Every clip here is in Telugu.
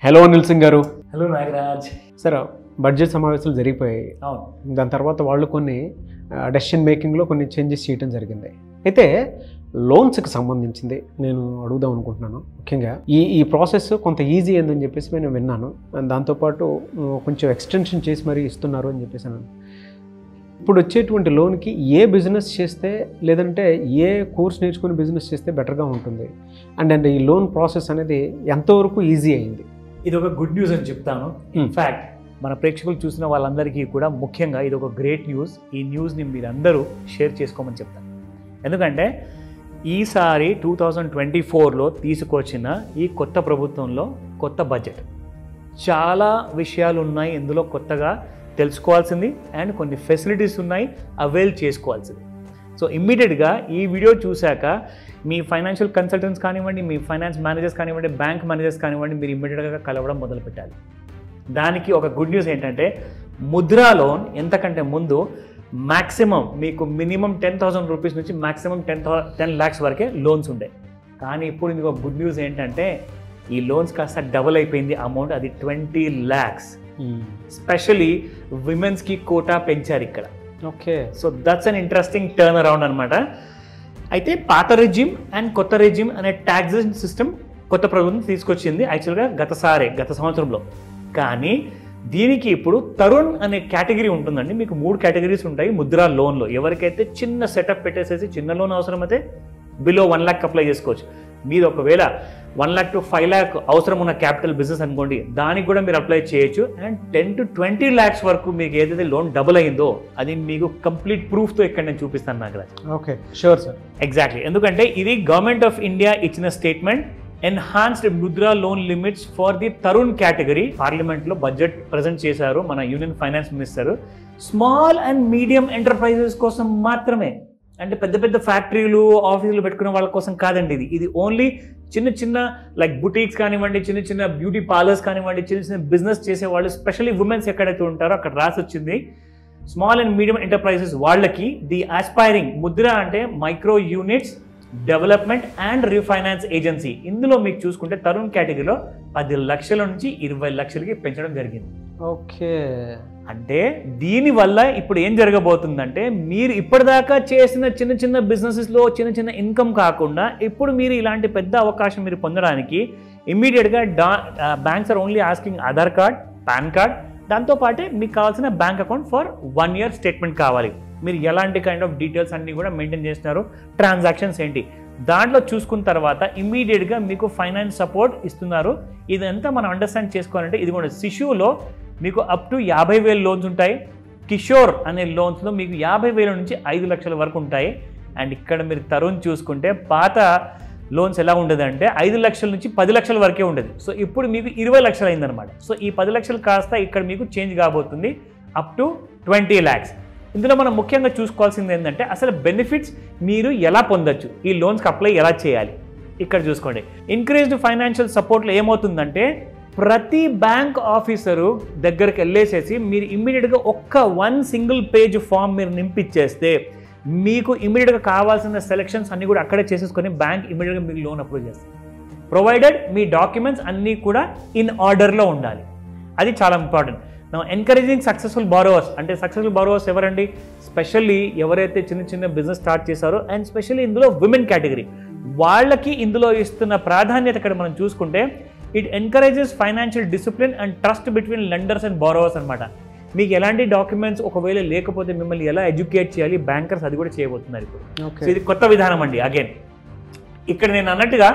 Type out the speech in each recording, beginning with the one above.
హలో అనిల్ సింగ్ గారు. హలో నాగరాజ్. సార్, బడ్జెట్ సమావేశాలు జరిగిపోయాయి. అవును. దాని తర్వాత వాళ్ళు కొన్ని డెసిషన్ మేకింగ్లో కొన్ని చేంజెస్ చేయడం జరిగింది. అయితే లోన్స్కి సంబంధించింది నేను అడుగుదాం అనుకుంటున్నాను. ముఖ్యంగా ఈ ప్రాసెస్ కొంత ఈజీ అయిందని చెప్పేసి నేను విన్నాను. దాంతోపాటు కొంచెం ఎక్స్టెన్షన్ చేసి మరీ ఇస్తున్నారు అని చెప్పేసి అన్నాను. ఇప్పుడు వచ్చేటువంటి లోన్కి ఏ బిజినెస్ చేస్తే లేదంటే ఏ కోర్స్ నేర్చుకుని బిజినెస్ చేస్తే బెటర్గా ఉంటుంది అండ్ ఈ లోన్ ప్రాసెస్ అనేది ఎంతవరకు ఈజీ అయింది? ఇది ఒక గుడ్ న్యూస్ అని చెప్తాను. ఇన్ఫ్యాక్ట్ మన ప్రేక్షకులు చూసిన వాళ్ళందరికీ కూడా ముఖ్యంగా ఇది ఒక గ్రేట్ న్యూస్. ఈ న్యూస్ని మీరందరూ షేర్ చేసుకోమని చెప్తాను. ఎందుకంటే ఈసారి 2024లో తీసుకొచ్చిన ఈ కొత్త ప్రభుత్వంలో కొత్త బడ్జెట్ చాలా విషయాలు ఉన్నాయి. ఇందులో కొత్తగా తెలుసుకోవాల్సింది అండ్ కొన్ని ఫెసిలిటీస్ ఉన్నాయి, అవైల్ చేసుకోవాల్సింది. సో ఇమ్మీడియట్గా ఈ వీడియో చూశాక మీ ఫైనాన్షియల్ కన్సల్టెంట్స్ కానివ్వండి, మీ ఫైనాన్స్ మేనేజర్స్ కానివ్వండి, బ్యాంక్ మేనేజర్స్ కానివ్వండి, మీరు ఇమ్మీడియట్గా కలవడం మొదలుపెట్టాలి. దానికి ఒక గుడ్ న్యూస్ ఏంటంటే ముద్రా లోన్ ఎంతకంటే ముందు మ్యాక్సిమం మీకు మినిమం 10,000 రూపీస్ నుంచి మ్యాక్సిమం 10 lakhs వరకే లోన్స్ ఉండే. కానీ ఇప్పుడు ఇందుకు ఒక గుడ్ న్యూస్ ఏంటంటే ఈ లోన్స్ కాస్త డబుల్ అయిపోయింది అమౌంట్, అది 20 lakhs. స్పెషలీ విమెన్స్కి కోటా పెంచారు ఇక్కడ. Okay. So that's an interesting turn around అనమాట. అయితే పాత రెజ్యూమ్ అండ్ కొత్త రెజ్యూమ్ అనే ట్యాక్సేషన్ సిస్టమ్ కొత్త ప్రభుత్వం తీసుకొచ్చింది యాక్చువల్గా గత సంవత్సరంలో. కానీ దీనికి ఇప్పుడు తరుణ్ అనే కేటగిరీ ఉంటుందండి. మీకు 3 కేటగిరీస్ ఉంటాయి ముద్రా లోన్లో. ఎవరికైతే చిన్న సెటప్ పెట్టేసేసి చిన్న లోన్ అవసరమైతే బిలో 1 lakh అప్లై చేసుకోవచ్చు. మీరు ఒకవేళ 1 lakh to 5 lakh అవసరం ఉన్న క్యాపిటల్ బిజినెస్ అనుకోండి, దానికి కూడా మీరు అప్లై చేయొచ్చు. అండ్ 10 to 20 lakhs వరకు మీకు ఏదైతే లోన్ డబుల్ అయిందో అది మీకు కంప్లీట్ ప్రూఫ్తో ఇక్కడ నేను చూపిస్తాను Nagaraj. Okay, sure sir. Exactly. ఎందుకంటే ఇది గవర్నమెంట్ ఆఫ్ ఇండియా ఇచ్చిన statement. Enhanced Mudra loan limits for the Tarun category పార్లమెంట్లో బడ్జెట్ ప్రజెంట్ చేశారు మన union finance minister. Small and medium enterprises కోసం మాత్రమే, అంటే పెద్ద పెద్ద ఫ్యాక్టరీలు ఆఫీసులు పెట్టుకునే వాళ్ళ కోసం కాదండి. ఇది ఓన్లీ చిన్న చిన్న లైక్ బుటీక్స్ కానివ్వండి, చిన్న చిన్న బ్యూటీ పార్లర్స్ కానివ్వండి, చిన్న చిన్న బిజినెస్ చేసేవాళ్ళు, స్పెషల్లీ ఉమెన్స్ ఎక్కడైతే ఉంటారో అక్కడ రాసి వచ్చింది స్మాల్ అండ్ మీడియం ఎంటర్ప్రైజెస్ వాళ్ళకి ది ఆస్పైరింగ్ ముద్ర అంటే micro units development and refinance agency. ఇందులో మీకు చూసుకుంటే తరుణ్ కేటగిరీలో 10 లక్షల నుంచి 20 లక్షలకి పెంచడం జరిగింది. ఓకే. అంటే దీనివల్ల ఇప్పుడు ఏం జరగబోతుందంటే మీరు ఇప్పటిదాకా చేసిన చిన్న చిన్న బిజినెసెస్లో చిన్న చిన్న ఇన్కమ్ కాకుండా ఇప్పుడు మీరు ఇలాంటి పెద్ద అవకాశం మీరు పొందడానికి ఇమ్మీడియట్గా banks are only asking Aadhaar card, PAN card, దాంతోపాటే మీకు కావాల్సిన bank account for 1 year statement కావాలి. మీరు ఎలాంటి కైండ్ ఆఫ్ డీటెయిల్స్ అన్నీ కూడా మెయింటైన్ చేస్తున్నారు, ట్రాన్సాక్షన్స్ ఏంటి, దాంట్లో చూసుకున్న తర్వాత ఇమ్మీడియట్గా మీకు ఫైనాన్స్ సపోర్ట్ ఇస్తున్నారు. ఇదంతా మనం అండర్స్టాండ్ చేసుకోవాలంటే ఇది కూడా శిశువులో మీకు అప్ టు 50,000 లోన్స్ ఉంటాయి. కిషోర్ అనే లోన్స్లో మీకు 50,000 నుంచి 5 లక్షల వరకు ఉంటాయి. అండ్ ఇక్కడ మీరు తరుణ్ చూసుకుంటే పాత లోన్స్ ఎలా ఉండేదంటే 5 లక్షల నుంచి 10 లక్షల వరకే ఉండేది. సో ఇప్పుడు మీకు 20 లక్షలు అయిందనమాట. సో ఈ 10 లక్షలు కాస్త ఇక్కడ మీకు చేంజ్ కాబోతుంది అప్ టు 20 lakhs. ఇందులో మనం ముఖ్యంగా చూసుకోవాల్సింది ఏంటంటే అసలు బెనిఫిట్స్ మీరు ఎలా పొందొచ్చు, ఈ లోన్స్కి అప్లై ఎలా చేయాలి. ఇక్కడ చూసుకోండి, ఇంక్రీజ్డ్ ఫైనాన్షియల్ సపోర్ట్లో ఏమవుతుందంటే ప్రతి బ్యాంక్ ఆఫీసరు దగ్గరికి వెళ్ళేసేసి మీరు ఇమ్మీడియట్గా one single page ఫామ్ మీరు నింపిచ్చేస్తే మీకు ఇమ్మీడియట్గా కావాల్సిన సెలెక్షన్స్ అన్నీ కూడా అక్కడే చేసేసుకొని బ్యాంక్ ఇమ్మీడియట్గా మీకు లోన్ అప్రూవ్ చేస్తుంది. ప్రొవైడెడ్ మీ డాక్యుమెంట్స్ అన్నీ కూడా ఇన్ ఆర్డర్లో ఉండాలి. అది చాలా ఇంపార్టెంట్. ఎన్కరేజింగ్ సక్సెస్ఫుల్ బారోవర్స్ అంటే సక్సెస్ఫుల్ బారోవర్స్ ఎవరండి? స్పెషల్లీ ఎవరైతే చిన్న చిన్న బిజినెస్ స్టార్ట్ చేశారో అండ్ స్పెషల్లీ ఇందులో విమెన్ కేటగిరీ వాళ్ళకి ఇందులో ఇస్తున్న ప్రాధాన్యత ఇక్కడ మనం చూసుకుంటే it encourages financial discipline and trust between lenders and borrowers అనమాట. మీకు ఎలాంటి డాక్యుమెంట్స్ ఒకవేళ లేకపోతే మిమ్మల్ని ఎలా ఎడ్యుకేట్ చేయాలి బ్యాంకర్స్ అది కూడా చేయబోతున్నారు ఇప్పుడు. సో ఇది కొత్త విధానం అండి. అగైన్ ఇక్కడ నేను అన్నట్టుగా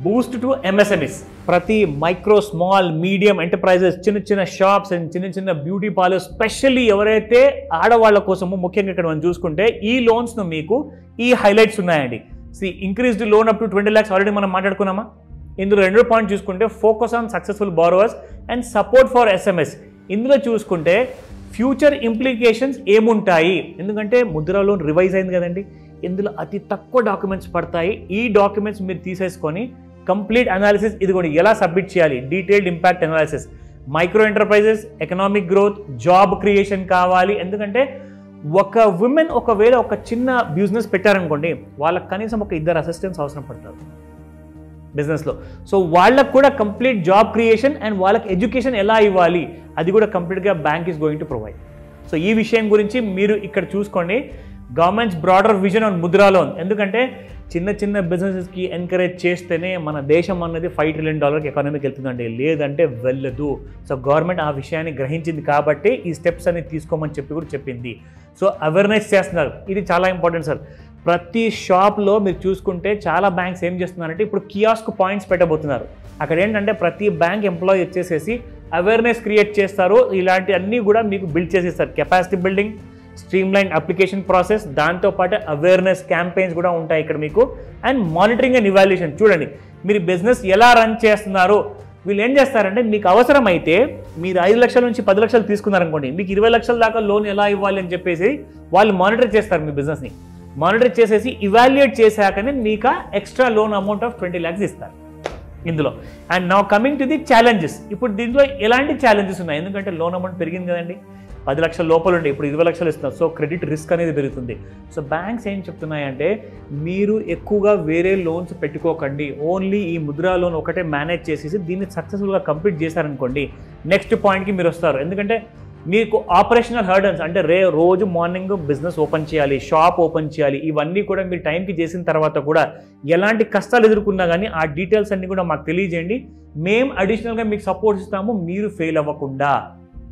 బూస్ట్ టు ఎంఎస్ఎంఈస్, ప్రతి మైక్రో స్మాల్ మీడియం ఎంటర్ప్రైజెస్, చిన్న చిన్న షాప్స్ అండ్ చిన్న చిన్న బ్యూటీ పార్లర్స్, స్పెషల్లీ ఎవరైతే ఆడవాళ్ళ కోసము ముఖ్యంగా ఇక్కడ మనం చూసుకుంటే ఈ లోన్స్ను మీకు ఈ హైలైట్స్ ఉన్నాయండి. Increased loan up to 20 lakhs already మనం మాట్లాడుకున్నామా. ఇందులో 2 పాయింట్ చూసుకుంటే focus on successful borrowers and support for SMS. ఇందులో చూసుకుంటే ఫ్యూచర్ ఇంప్లికేషన్స్ ఏముంటాయి, ఎందుకంటే ముద్రా లోన్ రివైజ్ అయింది కదండి, ఇందులో అతి తక్కువ డాక్యుమెంట్స్ పడతాయి. ఈ డాక్యుమెంట్స్ మీరు తీసేసుకొని కంప్లీట్ అనాలిసిస్ ఇది కూడా ఎలా సబ్మిట్ చేయాలి, detailed impact analysis, micro enterprises, economic growth, job creation కావాలి. ఎందుకంటే ఒక ఉమెన్ ఒకవేళ ఒక చిన్న బిజినెస్ పెట్టారనుకోండి వాళ్ళకి కనీసం ఒక 2 అసిస్టెంట్స్ అవసరం పడతారు. బిజినెస్లో. సో వాళ్ళకు కూడా కంప్లీట్ జాబ్ క్రియేషన్ అండ్ వాళ్ళకి ఎడ్యుకేషన్ ఎలా ఇవ్వాలి అది కూడా కంప్లీట్గా bank is going to provide. So ఈ విషయం గురించి మీరు ఇక్కడ చూసుకోండి. Governments broader vision on Mudra loan. ఎందుకంటే చిన్న చిన్న బిజినెసెస్కి ఎంకరేజ్ చేస్తేనే మన దేశం అన్నది $5 trillion ఎకానమీకి వెళ్తుందండి, లేదంటే వెళ్ళదు. సో గవర్నమెంట్ ఆ విషయాన్ని గ్రహించింది కాబట్టి ఈ స్టెప్స్ అనేది తీసుకోమని చెప్పి కూడా చెప్పింది. సో అవేర్నెస్ చేస్తున్నారు, ఇది చాలా ఇంపార్టెంట్ సార్. ప్రతి షాప్లో మీరు చూసుకుంటే చాలా బ్యాంక్స్ ఏం చేస్తున్నారంటే ఇప్పుడు కియాస్క్ పాయింట్స్ పెట్టబోతున్నారు. అక్కడ ఏంటంటే ప్రతి బ్యాంక్ ఎంప్లాయీ వచ్చేసేసి అవేర్నెస్ క్రియేట్ చేస్తారు, ఇలాంటి అన్నీ కూడా మీకు బిల్డ్ చేసేస్తారు. Capacity building, streamline application process, దాంతోపాటు అవేర్నెస్ క్యాంపెయిన్స్ కూడా ఉంటాయి ఇక్కడ మీకు. And monitoring and evaluation. చూడండి మీరు బిజినెస్ ఎలా రన్ చేస్తున్నారు. వీళ్ళు ఏం చేస్తారంటే మీకు అవసరమైతే మీరు 5 లక్షల నుంచి 10 లక్షలు తీసుకున్నారనుకోండి, మీకు 20 లక్షల దాకా లోన్ ఎలా ఇవ్వాలి అని చెప్పేసి వాళ్ళు మానిటర్ చేస్తారు మీ బిజినెస్ని. మానిటర్ చేసేసి ఇవాల్యుయేట్ చేశాకనే మీకు extra loan amount of 20 lakhs ఇస్తారు ఇందులో. And now coming to the challenges. ఇప్పుడు దీంట్లో ఎలాంటి ఛాలెంజెస్ ఉన్నాయి, ఎందుకంటే లోన్ అమౌంట్ పెరిగింది కదండి, 10 లక్షల లోపల ఉండే ఇప్పుడు 20 లక్షలు ఇస్తున్నారు. సో క్రెడిట్ రిస్క్ అనేది పెరుగుతుంది. సో బ్యాంక్స్ ఏం చెప్తున్నాయంటే మీరు ఎక్కువగా వేరే లోన్స్ పెట్టుకోకండి, ఓన్లీ ఈ ముద్రా లోన్ ఒకటే మేనేజ్ చేసేసి దీన్ని సక్సెస్ఫుల్గా కంప్లీట్ చేశారనుకోండి నెక్స్ట్ పాయింట్కి మీరు వస్తారు. ఎందుకంటే మీకు ఆపరేషనల్ హర్డన్స్ అంటే రోజు మార్నింగ్ బిజినెస్ ఓపెన్ చేయాలి, షాప్ ఓపెన్ చేయాలి, ఇవన్నీ కూడా మీరు టైంకి చేసిన తర్వాత కూడా ఎలాంటి కష్టాలు ఎదుర్కొన్నా కానీ ఆ డీటెయిల్స్ అన్నీ కూడా మాకు తెలియజేయండి. మేము అడిషనల్గా మీకు సపోర్ట్ ఇస్తాము, మీరు ఫెయిల్ అవ్వకుండా.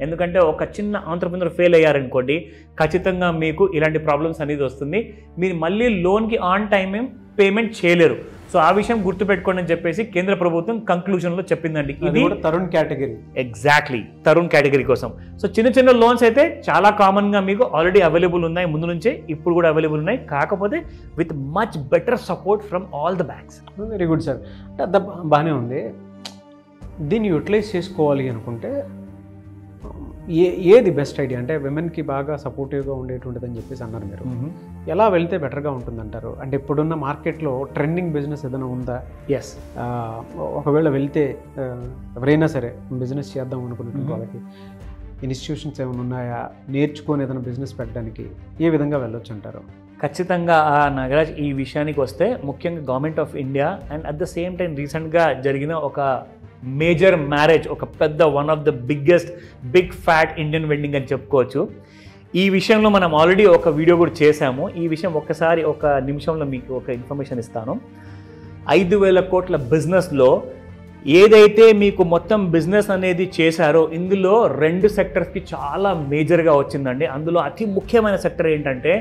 ఎందుకంటే ఒక చిన్న ఆంటర్‌ప్రెన్యూర్ ఫెయిల్ అయ్యారనుకోండి ఖచ్చితంగా మీకు ఇలాంటి ప్రాబ్లమ్స్ అనేది వస్తుంది. మీరు మళ్ళీ లోన్కి ఆన్ టైం పేమెంట్ చేయలేరు. సో ఆ విషయం గుర్తుపెట్టుకోండి అని చెప్పేసి కేంద్ర ప్రభుత్వం కంక్లూజన్లో చెప్పిందండి. ఇది Tarun category, exactly Tarun category కోసం. సో చిన్న చిన్న లోన్స్ అయితే చాలా కామన్గా మీకు ఆల్రెడీ అవైలబుల్ ఉన్నాయి, ముందు నుంచే ఇప్పుడు కూడా అవైలబుల్ ఉన్నాయి, కాకపోతే with much better support from all the banks. Very good sir. అంటే బాగానే ఉంది. దీన్ని యూటిలైజ్ చేసుకోవాలి అనుకుంటే ఏది బెస్ట్ ఐడియా? అంటే విమెన్కి బాగా సపోర్టివ్గా ఉండేటువంటిది అని చెప్పేసి అన్నారు మీరు. ఎలా వెళ్తే బెటర్గా ఉంటుందంటారు? అంటే ఇప్పుడున్న మార్కెట్లో ట్రెండింగ్ బిజినెస్ ఏదైనా ఉందా? ఎస్, ఒకవేళ వెళ్తే ఎవరైనా సరే బిజినెస్ చేద్దాం అనుకున్నటువంటి వాళ్ళకి ఇన్స్టిట్యూషన్స్ ఏమైనా ఉన్నాయా, నేర్చుకొని ఏదైనా బిజినెస్ పెట్టడానికి ఏ విధంగా వెళ్ళొచ్చు అంటారు? ఖచ్చితంగా నాగరాజ్, ఈ విషయానికి వస్తే ముఖ్యంగా government of India and at the same time రీసెంట్గా జరిగిన ఒక మేజర్ మ్యారేజ్, ఒక పెద్ద one of the big fat Indian wedding అని చెప్పుకోవచ్చు. ఈ విషయంలో మనం ఆల్రెడీ ఒక వీడియో కూడా చేశాము. ఈ విషయం ఒక్కసారి ఒక నిమిషంలో మీకు ఒక ఇన్ఫర్మేషన్ ఇస్తాను. 5,000 కోట్ల బిజినెస్లో ఏదైతే మీకు మొత్తం బిజినెస్ అనేది చేశారో ఇందులో 2 సెక్టర్స్కి చాలా మేజర్గా వచ్చిందండి. అందులో అతి ముఖ్యమైన సెక్టర్ ఏంటంటే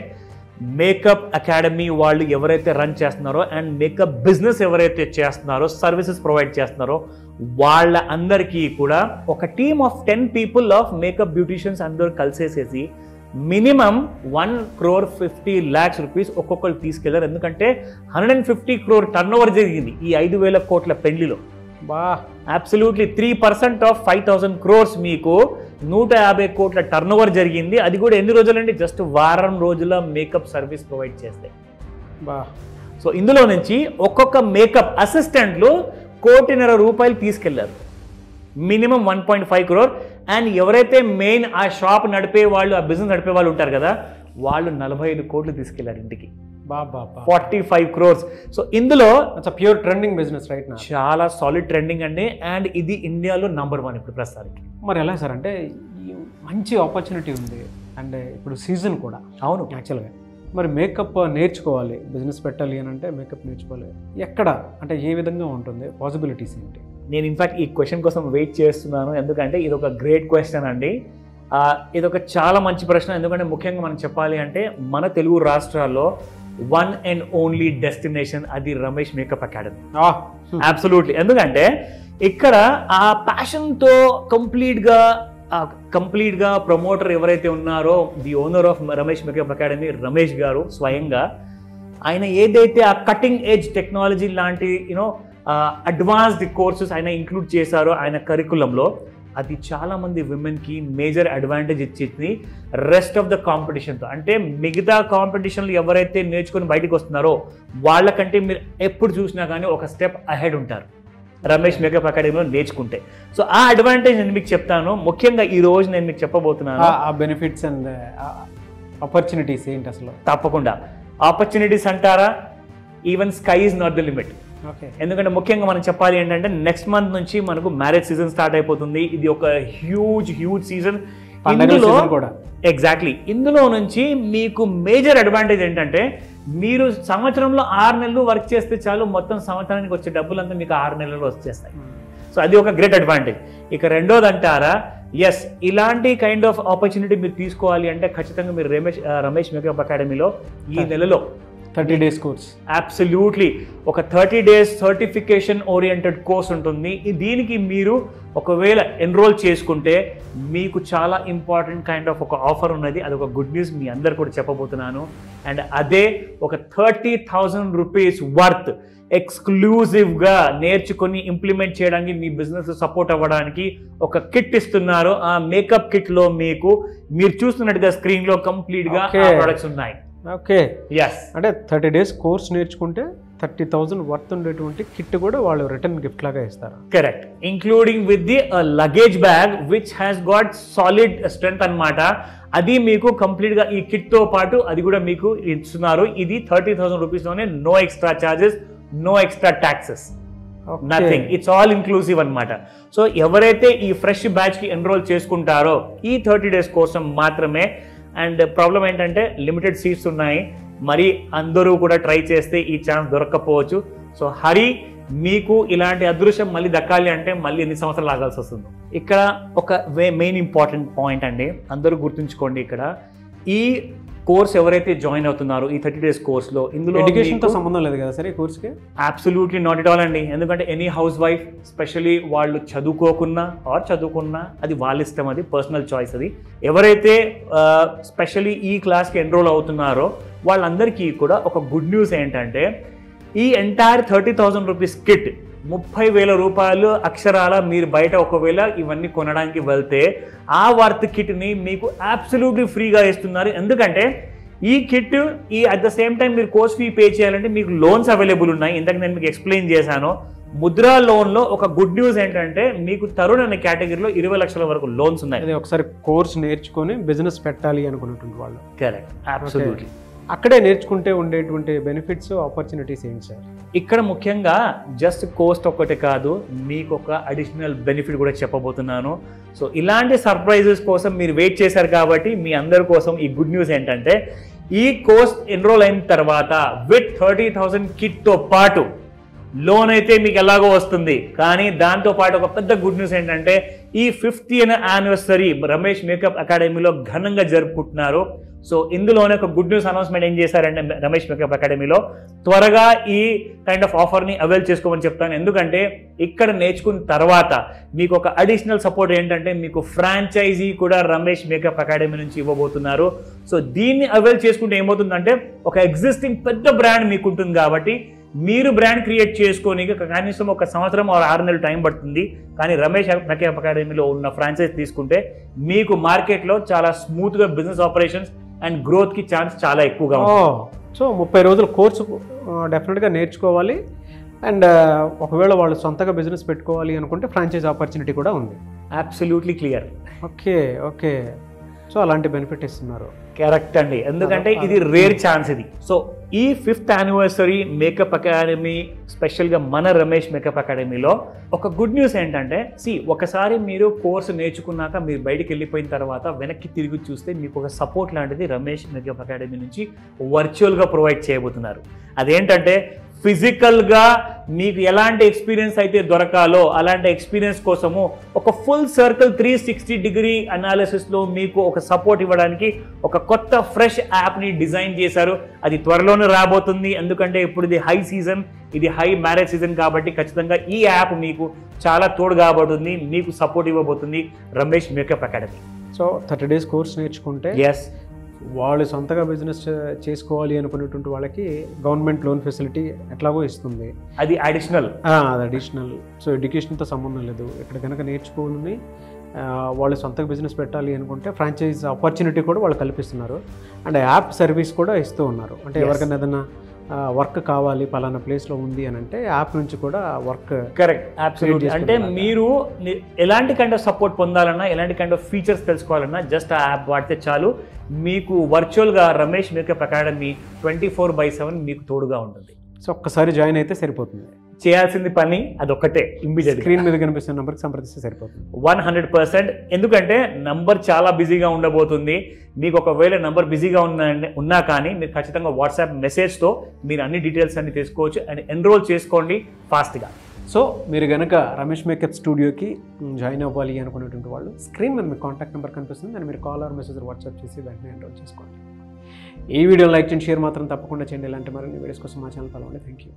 మేకప్ అకాడమీ వాళ్ళు ఎవరైతే రన్ చేస్తున్నారో అండ్ మేకప్ బిజినెస్ ఎవరైతే చేస్తున్నారో, సర్వీసెస్ ప్రొవైడ్ చేస్తున్నారో వాళ్ళ అందరికీ కూడా ఒక team of 10 people of makeup beauticians అందరూ కలిసేసేసి మినిమం 1,50 lakhs rupees ఒక్కొక్కరు తీసుకెళ్లారు. ఎందుకంటే 150 crore టర్న్ జరిగింది ఈ 5,000 కోట్ల పెళ్లిలో. అబ్సల్యూట్లీ 3% ఆఫ్ 5,000 crores మీకు 150 కోట్ల టర్న్ జరిగింది. అది కూడా ఎన్ని రోజులండి? జస్ట్ వారం రోజుల మేకప్ సర్వీస్ ప్రొవైడ్ చేస్తే. సో ఇందులో నుంచి ఒక్కొక్క మేకప్ అసిస్టెంట్లు 1,50,00,000 రూపాయలు తీసుకెళ్లారు, మినిమం 1.5 crore. అండ్ ఎవరైతే మెయిన్ ఆ షాప్ నడిపే వాళ్ళు, ఆ బిజినెస్ నడిపే వాళ్ళు ఉంటారు కదా, వాళ్ళు 45 కోట్లు తీసుకెళ్లారు ఇంటికి, 45 crores. సో ఇందులో ప్యూర్ ట్రెండింగ్ బిజినెస్ రైట్ నా, చాలా సాలిడ్ ట్రెండింగ్ అండి. అండ్ ఇది ఇండియాలో నంబర్ 1 ఇప్పుడు ప్రస్తుతానికి. మరి ఎలా సార్? అంటే మంచి ఆపర్చునిటీ ఉంది అండ్ ఇప్పుడు సీజన్ కూడా. అవును, యాక్చువల్గా మరి మేకప్ నేర్చుకోవాలి, బిజినెస్ పెట్టాలి అని అంటే మేకప్ నేర్చుకోవాలి ఎక్కడ, అంటే ఏ విధంగా ఉంటుంది, పాసిబిలిటీస్ ఏంటి? నేను ఇన్ఫాక్ట్ ఈ క్వశ్చన్ కోసం వెయిట్ చేస్తున్నాను, ఎందుకంటే ఇది ఒక గ్రేట్ క్వశ్చన్ అండి. ఇది ఒక చాలా మంచి ప్రశ్న. ఎందుకంటే ముఖ్యంగా మనం చెప్పాలి అంటే మన తెలుగు రాష్ట్రాల్లో వన్ అండ్ ఓన్లీ డెస్టినేషన్ అది రమేష్ మేకప్ అకాడమీ. అబ్సల్యూట్లీ. ఎందుకంటే ఇక్కడ ఆ ప్యాషన్తో కంప్లీట్గా ప్రమోటర్ ఎవరైతే ఉన్నారో, the owner of Ramesh makeup academy Ramesh గారు స్వయంగా ఆయన ఏదైతే ఆ కటింగ్ ఎడ్జ్ టెక్నాలజీ లాంటి అడ్వాన్స్డ్ కోర్సెస్ ఆయన ఇంక్లూడ్ చేశారో ఆయన కరికులంలో, అది చాలామంది విమెన్కి మేజర్ అడ్వాంటేజ్ ఇచ్చింది రెస్ట్ ఆఫ్ ద కాంపిటీషన్తో. అంటే మిగతా కాంపిటీషన్లు ఎవరైతే నేర్చుకుని బయటకు వస్తున్నారో వాళ్ళకంటే మీరు ఎప్పుడు చూసినా కానీ ఒక స్టెప్ అహెడ్ ఉంటారు రమేష్ మేకప్ అకాడమీలో నేర్చుకుంటే. సో ఆ అడ్వాంటేజ్ నేను మీకు చెప్తాను. ముఖ్యంగా ఈ రోజు నేను మీకు చెప్పబోతున్నాను ఆ బెనిఫిట్స్ అండ్ ఆపర్చునిటీస్ ఏంటి అసలు. తప్పకుండా. ఆపర్చునిటీస్ అంటారా, even sky is not the limit. Okay. ఎందుకంటే ముఖ్యంగా మనం చెప్పాలి ఏంటంటే నెక్స్ట్ మంత్ నుంచి మనకు మ్యారేజ్ సీజన్ స్టార్ట్ అయిపోతుంది. ఇది ఒక హ్యూజ్ సీజన్. ఇందులో కూడా ఎగ్జాక్ట్లీ ఇందులో నుంచి మీకు మేజర్ అడ్వాంటేజ్ ఏంటంటే మీరు సంవత్సరంలో 6 నెలలు వర్క్ చేస్తే చాలు, మొత్తం సంవత్సరానికి వచ్చే డబ్బులంతా మీకు 6 నెలల్లో వచ్చేస్తాయి. సో అది ఒక గ్రేట్ అడ్వాంటేజ్. ఇక రెండోది అంటారా, ఎస్, ఇలాంటి కైండ్ ఆఫ్ ఆపర్చునిటీ మీరు తీసుకోవాలి అంటే ఖచ్చితంగా మీరు రమేష్ మేకప్ అకాడమీలో ఈ నెలలో 30 days కోర్స్, అబ్సల్యూట్లీ ఒక 30 days సర్టిఫికేషన్ ఓరియంటెడ్ కోర్స్ ఉంటుంది. దీనికి మీరు ఒకవేళ ఎన్రోల్ చేసుకుంటే మీకు చాలా ఇంపార్టెంట్ కైండ్ ఆఫ్ ఒక ఆఫర్ ఉన్నది. అది ఒక గుడ్ న్యూస్ మీ అందరు కూడా చెప్పబోతున్నాను. అండ్ అదే ఒక 30,000 రూపీస్ వర్త్ ఎక్స్క్లూజివ్గా నేర్చుకొని ఇంప్లిమెంట్ చేయడానికి, మీ బిజినెస్ సపోర్ట్ అవ్వడానికి ఒక కిట్ ఇస్తున్నారు. ఆ మేకప్ కిట్లో మీకు మీరు చూస్తున్నట్టుగా స్క్రీన్లో కంప్లీట్గా ప్రొడక్ట్స్ ఉన్నాయి. ఓకే. ఎస్, అంటే 30 days కోర్స్ నేర్చుకుంటే 30,000 వర్త్ ఉండేటువంటి కిట్ కూడా వాళ్ళు రిటర్న్ గిఫ్ట్ లాగా ఇస్తారు. Correct, including with the luggage bag which has got solid strength అన్నమాట. అది మీకు కంప్లీట్గా ఈ కిట్తో పాటు అది కూడా మీకు ఇస్తున్నారు. ఇది 30,000 రూపీస్లోనే, no extra charges, no extra taxes, nothing, it's all inclusive అనమాట. సో ఎవరైతే ఈ ఫ్రెష్ బ్యాచ్కి ఎన్రోల్ చేసుకుంటారో ఈ 30 days కోసం మాత్రమే. అండ్ ప్రాబ్లం ఏంటంటే లిమిటెడ్ సీట్స్ ఉన్నాయి, మరి అందరూ కూడా ట్రై చేస్తే ఈ ఛాన్స్ దొరకకపోవచ్చు. సో హరి, మీకు ఇలాంటి అదృశ్యం మళ్ళీ దక్కాలి అంటే మళ్ళీ ఎన్ని సంవత్సరాలు ఆగాల్సి వస్తుంది. ఇక్కడ ఒక మెయిన్ ఇంపార్టెంట్ పాయింట్ అండి, అందరూ గుర్తుంచుకోండి. ఇక్కడ ఈ కోర్స్ ఎవరైతే జాయిన్ అవుతున్నారో ఈ 30 days కోర్స్లో, ఇందులో ఎడ్యుకేషన్తో సంబంధం లేదు కదా సార్ ఈ కోర్స్కి? అబ్సల్యూట్లీ నాట్ ఎట్ ఆల్ అండి. ఎందుకంటే ఎనీ హౌస్ వైఫ్, స్పెషలీ వాళ్ళు చదువుకున్నా అది వాళ్ళ ఇష్టం, అది పర్సనల్ చాయిస్. అది ఎవరైతే స్పెషలీ ఈ క్లాస్కి ఎన్రోల్ అవుతున్నారో వాళ్ళందరికీ కూడా ఒక గుడ్ న్యూస్ ఏంటంటే ఈ ఎంటైర్ 30,000 రూపీస్ కిట్, 30,000 రూపాయలు అక్షరాల మీరు బయట ఒకవేళ ఇవన్నీ కొనడానికి వెళ్తే ఆ వర్త్ కిట్ని మీకు అబ్సల్యూట్లీ ఫ్రీగా ఇస్తున్నారు. ఎందుకంటే ఈ kit at the same time మీరు కోర్స్ ఫీ పే చేయాలంటే మీకు లోన్స్ అవైలబుల్ ఉన్నాయి. ఇందాక నేను మీకు ఎక్స్ప్లెయిన్ చేశాను. ముద్రా లోన్లో ఒక గుడ్ న్యూస్ ఏంటంటే మీకు తరుణ్ అనే కేటగిరీలో 20 లక్షల వరకు లోన్స్ ఉన్నాయి. అది ఒకసారి కోర్స్ నేర్చుకొని బిజినెస్ పెట్టాలి అనుకున్నటువంటి వాళ్ళు. Correct, absolutely. అక్కడే నేర్చుకుంటే ఉండేటువంటి బెనిఫిట్స్, ఆపర్చునిటీస్ ఏంటి సార్? ఇక్కడ ముఖ్యంగా జస్ట్ కోస్ట్ ఒక్కటే కాదు, మీకు ఒక అడిషనల్ బెనిఫిట్ కూడా చెప్పబోతున్నాను. సో ఇలాంటి సర్ప్రైజెస్ కోసం మీరు వెయిట్ చేశారు కాబట్టి మీ అందరి కోసం ఈ గుడ్ న్యూస్ ఏంటంటే ఈ కోర్స్ ఎన్రోల్ అయిన తర్వాత విత్ 30,000 కిట్తో పాటు లోన్ అయితే మీకు ఎలాగో వస్తుంది. కానీ దాంతో పాటు ఒక పెద్ద గుడ్ న్యూస్ ఏంటంటే ఈ 50th యానివర్సరీ రమేష్ మేకప్ అకాడమీలో ఘనంగా జరుపుకుంటున్నారు. సో ఇందులోనే ఒక గుడ్ న్యూస్ అనౌన్స్మెంట్ ఏం చేశారంటే రమేష్ మేకప్ అకాడమీలో త్వరగా ఈ కైండ్ ఆఫ్ ఆఫర్ని అవైల్ చేసుకోమని చెప్తాను. ఎందుకంటే ఇక్కడ నేర్చుకున్న తర్వాత మీకు ఒక అడిషనల్ సపోర్ట్ ఏంటంటే మీకు ఫ్రాంచైజీ కూడా రమేష్ మేకప్ అకాడమీ నుంచి ఇవ్వబోతున్నారు. సో దీన్ని అవైల్ చేసుకుంటే ఏమవుతుందంటే ఒక ఎగ్జిస్టింగ్ పెద్ద బ్రాండ్ మీకు ఉంటుంది కాబట్టి మీరు బ్రాండ్ క్రియేట్ చేసుకొని కనీసం ఒక సంవత్సరం 6 నెలలు టైం పడుతుంది. కానీ రమేష్ మేకప్ అకాడమీలో ఉన్న ఫ్రాంచైజ్ తీసుకుంటే మీకు మార్కెట్లో చాలా స్మూత్గా బిజినెస్ ఆపరేషన్స్ అండ్ గ్రోత్కి ఛాన్స్ చాలా ఎక్కువగా ఉంటుంది. సో 30 రోజుల కోర్సు డెఫినెట్గా నేర్చుకోవాలి. అండ్ ఒకవేళ వాళ్ళు సొంతగా బిజినెస్ పెట్టుకోవాలి అనుకుంటే ఫ్రాంచైజ్ ఆపర్చునిటీ కూడా ఉంది. Absolutely clear. ఓకే. సో అలాంటి బెనిఫిట్ ఇస్తున్నారు. కరెక్ట్ అండి, ఎందుకంటే ఇది రేర్ ఛాన్స్ ఇది. సో ఈ 5th యానివర్సరీ మేకప్ అకాడమీ స్పెషల్గా మన రమేష్ మేకప్ అకాడమీలో ఒక గుడ్ న్యూస్ ఏంటంటే ఒకసారి మీరు కోర్సు నేర్చుకున్నాక మీరు బయటికి వెళ్ళిపోయిన తర్వాత వెనక్కి తిరిగి చూస్తే మీకు ఒక సపోర్ట్ లాంటిది రమేష్ మేకప్ అకాడమీ నుంచి వర్చువల్గా ప్రొవైడ్ చేయబోతున్నారు. అదేంటంటే ఫిజికల్గా మీకు ఎలాంటి ఎక్స్పీరియన్స్ అయితే దొరకాలో అలాంటి ఎక్స్పీరియన్స్ కోసము ఒక ఫుల్ సర్కిల్ 360-degree అనాలిసిస్లో మీకు ఒక సపోర్ట్ ఇవ్వడానికి ఒక కొత్త ఫ్రెష్ యాప్ని డిజైన్ చేశారు. అది త్వరలోనే రాబోతుంది. ఎందుకంటే ఇప్పుడు ఇది హై సీజన్, ఇది హై మ్యారేజ్ సీజన్ కాబట్టి ఖచ్చితంగా ఈ యాప్ మీకు చాలా తోడు కాబోతుంది, మీకు సపోర్ట్ ఇవ్వబోతుంది Ramesh makeup academy. So 30 days course నేర్చుకుంటే వాళ్ళు సొంతగా బిజినెస్ చేసుకోవాలి అనుకునేటువంటి వాళ్ళకి గవర్నమెంట్ లోన్ ఫెసిలిటీ ఎట్లాగో ఇస్తుంది. అది అడిషనల్. సో ఎడ్యుకేషన్తో సంబంధం లేదు. ఇక్కడ కనుక నేర్చుకోవాలని వాళ్ళు సొంతగా బిజినెస్ పెట్టాలి అనుకుంటే ఫ్రాంచైజ్ ఆపర్చునిటీ కూడా వాళ్ళు కల్పిస్తున్నారు. అండ్ యాప్ సర్వీస్ కూడా ఇస్తూ ఉన్నారు. అంటే ఎవరికైనా ఏదైనా వర్క్ కావాలి పలానా ప్లేస్లో ఉంది అని అంటే యాప్ నుంచి కూడా వర్క్. Correct, absolutely. అంటే మీరు ఎలాంటి కైండ్ ఆఫ్ సపోర్ట్ పొందాలన్నా, ఎలాంటి కైండ్ ఆఫ్ ఫీచర్స్ తెలుసుకోవాలన్నా జస్ట్ ఆ యాప్ వాడితే చాలు. మీకు వర్చువల్గా రమేష్ మేకప్ అకాడమీ 24/7 మీకు తోడుగా ఉంటుంది. సో ఒక్కసారి జాయిన్ అయితే సరిపోతుంది. చేయాల్సింది పని అదొక్కటే ఇమ్మీడియట్ స్క్రీన్ మీద కనిపిస్తున్న నెంబర్కి సంప్రదిస్తే సరిపోతుంది. 100%. ఎందుకంటే నంబర్ చాలా బిజీగా ఉండబోతుంది. మీకు ఒకవేళ నంబర్ బిజీగా ఉన్నా కానీ మీరు ఖచ్చితంగా వాట్సాప్ మెసేజ్తో మీరు అన్ని డీటెయిల్స్ అన్ని తీసుకోవచ్చు అండ్ ఎన్రోల్ చేసుకోండి ఫాస్ట్గా. సో మీరు కనుక రమేష్ మేకప్ స్టూడియోకి జాయిన్ అవ్వాలి అనుకునేటువంటి వాళ్ళు స్క్రీన్ మీద మీ కాంటాక్ట్ నెంబర్ కనిపిస్తుంది, దాన్ని మీరు కాల్ ఆర్ మెసేజ్ వాట్సాప్ చేసి వెంటనే ఎన్రోల్ చేసుకోండి. ఈ వీడియో లైక్ చేయండి, షేర్ మాత్రం తప్పకుండా చేయండి. ఇలాంటి మరిన్ని వీడియోస్ కోసం మా ఛానల్ ఫాలో అవ్వండి. Thank you.